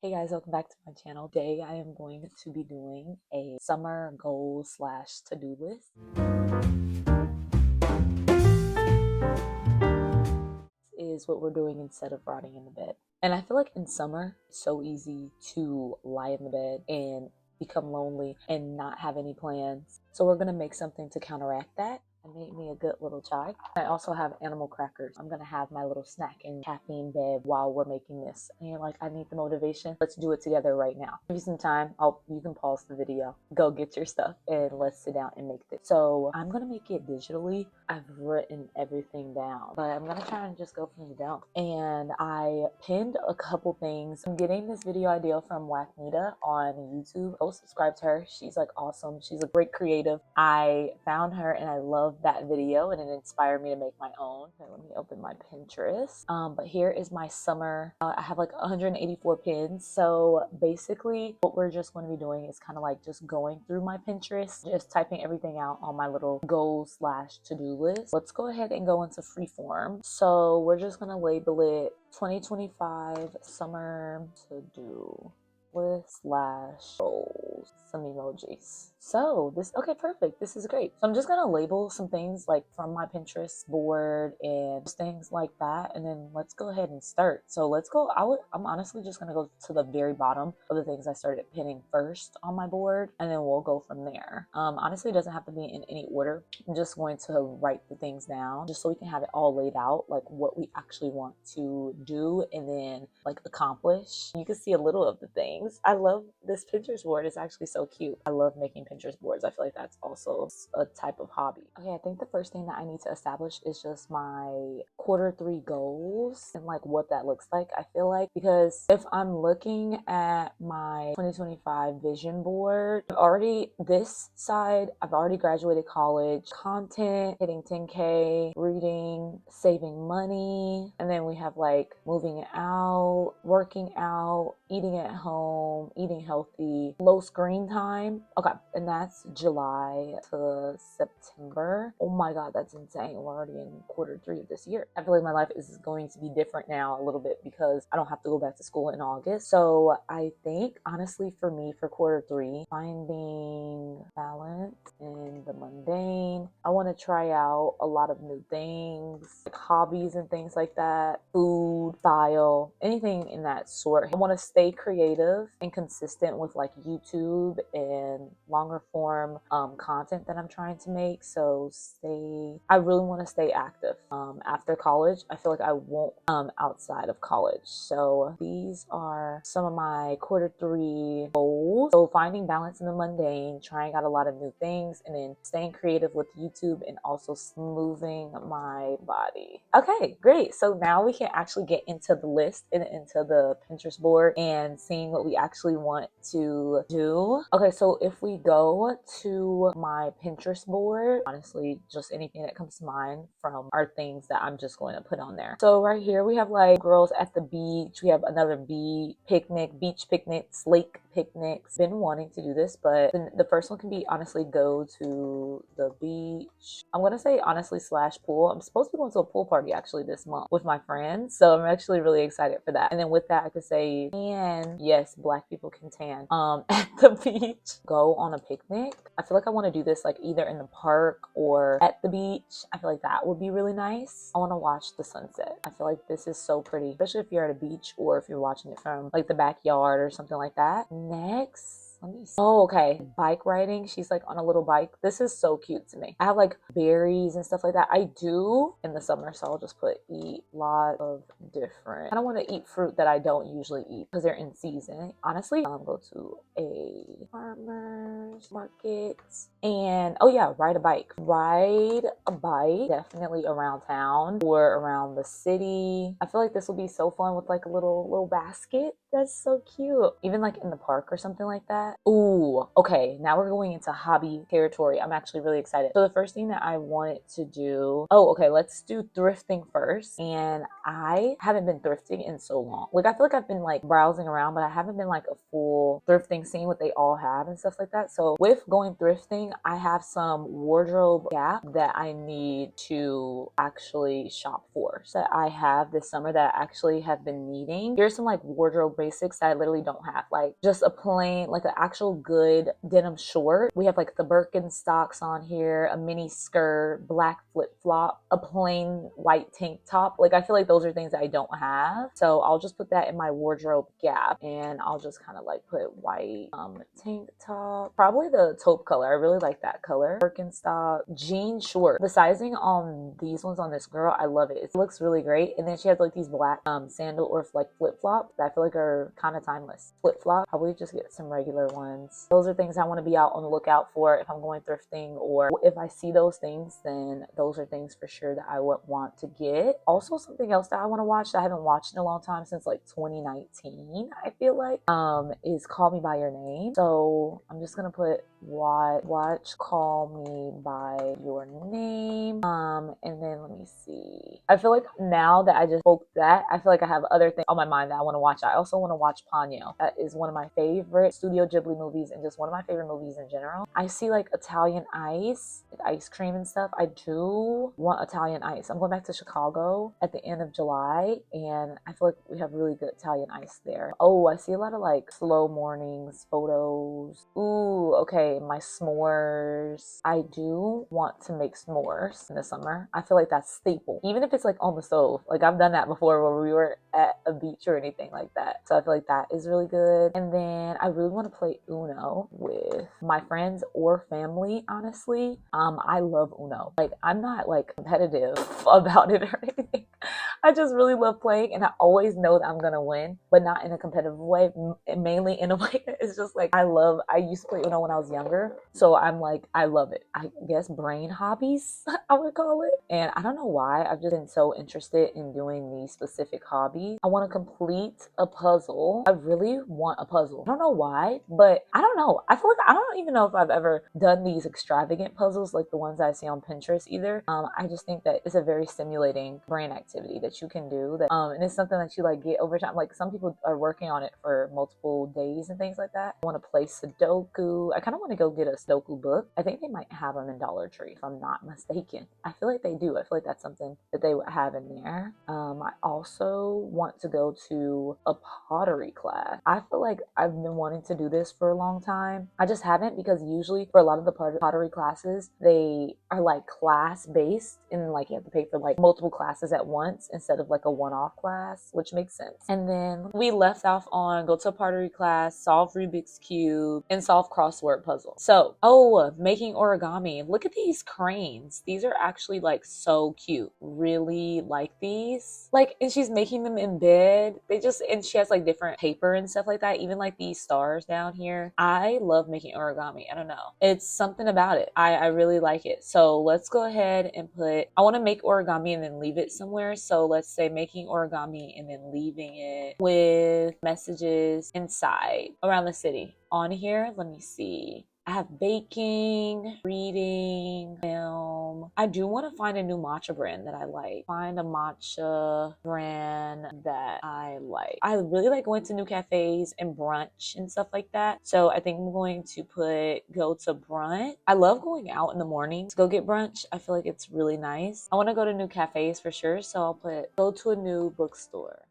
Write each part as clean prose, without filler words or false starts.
Hey guys, welcome back to my channel. Today I am going to be doing a summer goal slash to-do list. This is what we're doing instead of rotting in the bed. And I feel like in summer, it's so easy to lie in the bed and become lonely and not have any plans. So we're going to make something to counteract that. I made me a good little chai. I also have animal crackers. I'm gonna have my little snack and caffeine bed while we're making this. And you're like, I need the motivation. Let's do it together right now. Give you some time. You can pause the video, go get your stuff, and let's sit down and make this. So I'm gonna make it digitally. I've written everything down, but I'm gonna try and just go from the down. And I pinned a couple things. I'm getting this video idea from Wacknita on YouTube. Go subscribe to her. She's like awesome. She's a great creative. I found her and I love that video and it inspired me to make my own. Okay, let me open my Pinterest. But here is my summer. I have like 184 pins. So basically what we're just going to be doing is kind of like just going through my Pinterest, just typing everything out on my little goal slash to-do list. Let's go ahead and go into freeform. So we're just going to label it 2025 summer to-do list slash goals, some emojis. So okay, perfect. This is great. So I'm just gonna label some things like from my Pinterest board and things like that, and then let's go ahead and start. So let's go. I'm honestly just gonna go to the very bottom of the things I started pinning first on my board, and then we'll go from there. Honestly, it doesn't have to be in any order. I'm just going to write the things down just so we can have it all laid out, like what we actually want to do and then like accomplish. You can see a little of the things. I love this Pinterest board. It's actually so cute. I love making Pinterest boards. I feel like that's also a type of hobby. Okay, I think the first thing that I need to establish is just my Q3 goals and like what that looks like. I feel like because if I'm looking at my 2025 vision board, I've already graduated college, content, hitting 10K, reading, saving money, and then we have like moving out, working out, eating at home, eating healthy, low screen time. Okay, and that's July to September. Oh my god, that's insane. We're already in Q3 of this year. I feel like my life is going to be different now a little bit because I don't have to go back to school in August. So I think honestly for me for Q3, finding balance in the mundane. I want to try out a lot of new things, like hobbies and things like that, food, style, anything in that sort. I want to stay creative and consistent with like YouTube and longer form content that I'm trying to make. So I really want to stay active. After college, I feel like I won't outside of college. So these are some of my Q3 goals. So finding balance in the mundane, trying out a lot of new things, and then staying creative with YouTube and also smoothing my body. Okay, great. So now we can actually get into the list and into the Pinterest board and seeing what we actually want to do. Okay, so if we go to my Pinterest board, honestly, just anything that comes to mind from are things that I'm just going to put on there. So right here we have like girls at the beach. We have another beach picnics, lake picnics. Been wanting to do this, but the first one can be honestly go to the beach. I'm gonna say honestly slash pool. I'm supposed to be going to a pool party actually this month with my friends, so I'm actually really excited for that. And then with that I could say tan. Yes, black people can tan at the beach. Go on a picnic. I feel like I want to do this like either in the park or at the beach. I feel like that would be really nice. I want to watch the sunset. I feel like this is so pretty, especially if you're at a beach or if you're watching it from like the backyard or something like that. Next, let me see. Oh, okay. Bike riding. She's like on a little bike. This is so cute to me. I have like berries and stuff like that. I do in the summer, so I'll just put eat a lot of different. I don't want to eat fruit that I don't usually eat because they're in season. Honestly, I'll go to a farmer's market and oh yeah, ride a bike. Ride a bike definitely around town or around the city. I feel like this will be so fun with like a little basket. That's so cute. Even like in the park or something like that. that. Ooh, okay, now we're going into hobby territory. I'm actually really excited. So the first thing that I wanted to do, oh, okay, let's do thrifting first. And I haven't been thrifting in so long. Like, I feel like I've been like browsing around, but I haven't been like a full thrifting, seeing what they all have and stuff like that. So with going thrifting, I have some wardrobe gap that I need to actually shop for. So I have this summer that I actually have been needing. Here's some like wardrobe basics that I literally don't have. Like just a plain, like an actual good denim short. We have like the Birkenstocks on here, a mini skirt, black flip flop, a plain white tank top. Like I feel like those are things that I don't have. So I'll just put that in my wardrobe gap, and I'll just kind of like put white tank top, probably the taupe color. I really like that color. Birkenstock jean short. The sizing on these ones on this girl, I love it. It looks really great. And then she has like these black sandal or like flip flop that I feel like are kind of timeless. Flip flop, probably just get some regular ones. Those are things I want to be out on the lookout for if I'm going thrifting, or if I see those things, then those are things for sure that I would want to get. Also, something else that I want to watch that I haven't watched in a long time, since like 2019, I feel like, is Call Me By Your Name. So I'm just gonna put watch Call Me By Your Name. And then let me see. I feel like now that I just spoke that, I feel like I have other things on my mind that I want to watch. I also want to watch Ponyo. That is one of my favorite Studio Ghibli movies, and just one of my favorite movies in general. I see like Italian ice, like ice cream and stuff. I do want Italian ice. I'm going back to Chicago at the end of July, and I feel like we have really good Italian ice there. Oh, I see a lot of like slow mornings photos. Ooh, okay, my s'mores. I do want to make s'mores in the summer. I feel like that's staple, even if it's like on the stove. Like I've done that before where we were at a beach or anything like that. So I feel like that is really good. And then I really want to play Uno with my friends or family, honestly. I love Uno. Like I'm not like competitive about it or anything. I just really love playing, and I always know that I'm gonna win, but not in a competitive way, mainly in a way that it's just like I used to play Uno when I was younger, so I'm like, I love it. I guess brain hobbies, I would call it. And I don't know why, I've just been so interested in doing these specific hobbies. I want to complete a puzzle. I really want a puzzle. I don't know why, but I don't know. I feel like I don't even know if I've ever done these extravagant puzzles like the ones I see on Pinterest either. I just think that it's a very stimulating brain activity that you can do, that and it's something that you like get over time. Like some people are working on it for multiple days and things like that. I want to play Sudoku. I kind of want to go get a Sudoku book. I think they might have them in Dollar Tree if I'm not mistaken. I feel like they do. I feel like that's something that they would have in there. I also want to go to a pottery class. I feel like I've been wanting to do this for a long time. I just haven't, because usually for a lot of the pottery classes, they are like class based, and like you have to pay for like multiple classes at once instead of like a one-off class, which makes sense. And then we left off on go to a pottery class, solve Rubik's Cube, and solve crossword puzzles. So, making origami. Look at these cranes. These are actually like so cute. Really like these. Like, and she's making them in bed. And she has like different paper and stuff like that. Even like these stars down here. I love making origami. I don't know. It's something about it. I really like it. So let's go ahead and I want to make origami and then leave it somewhere. So let's say making origami and then leaving it with messages inside around the city. On here, let me see. I have baking, reading, film. I do want to find a new matcha brand that I like. Find a matcha brand that I like. I really like going to new cafes and brunch and stuff like that. So I think I'm going to go to brunch. I love going out in the morning to go get brunch. I feel like it's really nice. I want to go to new cafes for sure. So I'll go to a new bookstore.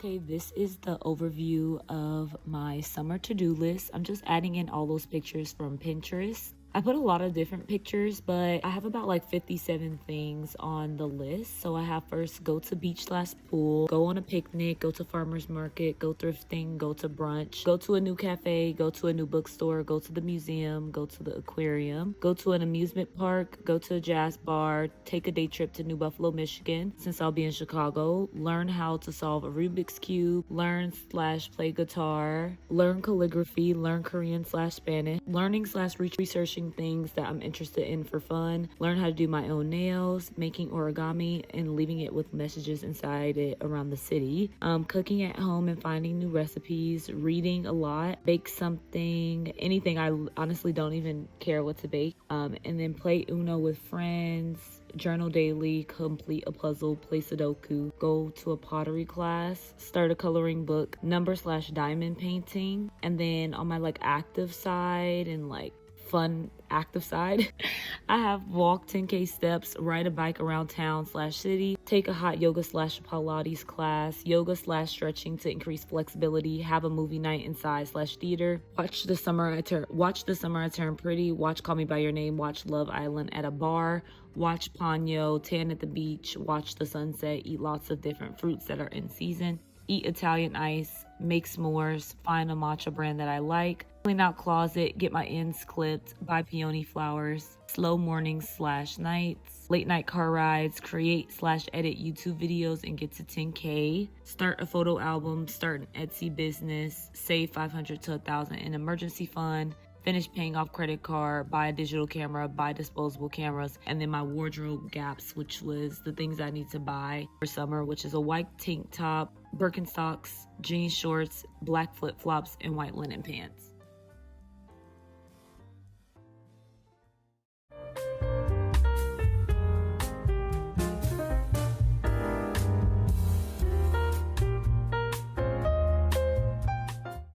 Okay, this is the overview of my summer to-do list. I'm just adding in all those pictures from Pinterest. I put a lot of different pictures, but I have about like 57 things on the list. So I have first go to beach/pool, go on a picnic, go to farmer's market, go thrifting, go to brunch, go to a new cafe, go to a new bookstore, go to the museum, go to the aquarium, go to an amusement park, go to a jazz bar, take a day trip to New Buffalo, Michigan, since I'll be in Chicago, learn how to solve a Rubik's Cube, learn/play guitar, learn calligraphy, learn Korean/Spanish, learning/researching things that I'm interested in for fun, learn how to do my own nails, making origami and leaving it with messages inside it around the city, cooking at home and finding new recipes, reading a lot, bake something, anything. I honestly don't even care what to bake, and then play Uno with friends, journal daily, complete a puzzle, play Sudoku, go to a pottery class, start a coloring book, number/diamond painting. And then on my like active side and like fun active side, I have walk 10K steps, ride a bike around town/city, take a hot yoga/Pilates class, yoga/stretching to increase flexibility, have a movie night inside/theater, watch the summer I Turn Pretty, watch Call Me by Your Name, watch Love Island at a bar, watch Ponyo, tan at the beach, watch the sunset, eat lots of different fruits that are in season, eat Italian ice, make s'mores, find a matcha brand that I like, clean out closet, get my ends clipped, buy peony flowers, slow mornings/nights, late night car rides, create/edit YouTube videos and get to 10K, start a photo album, start an Etsy business, save 500 to 1,000 in emergency fund, finish paying off credit card, buy a digital camera, buy disposable cameras, and then my wardrobe gaps, which was the things I need to buy for summer, which is a white tank top, Birkenstocks, jean shorts, black flip-flops, and white linen pants.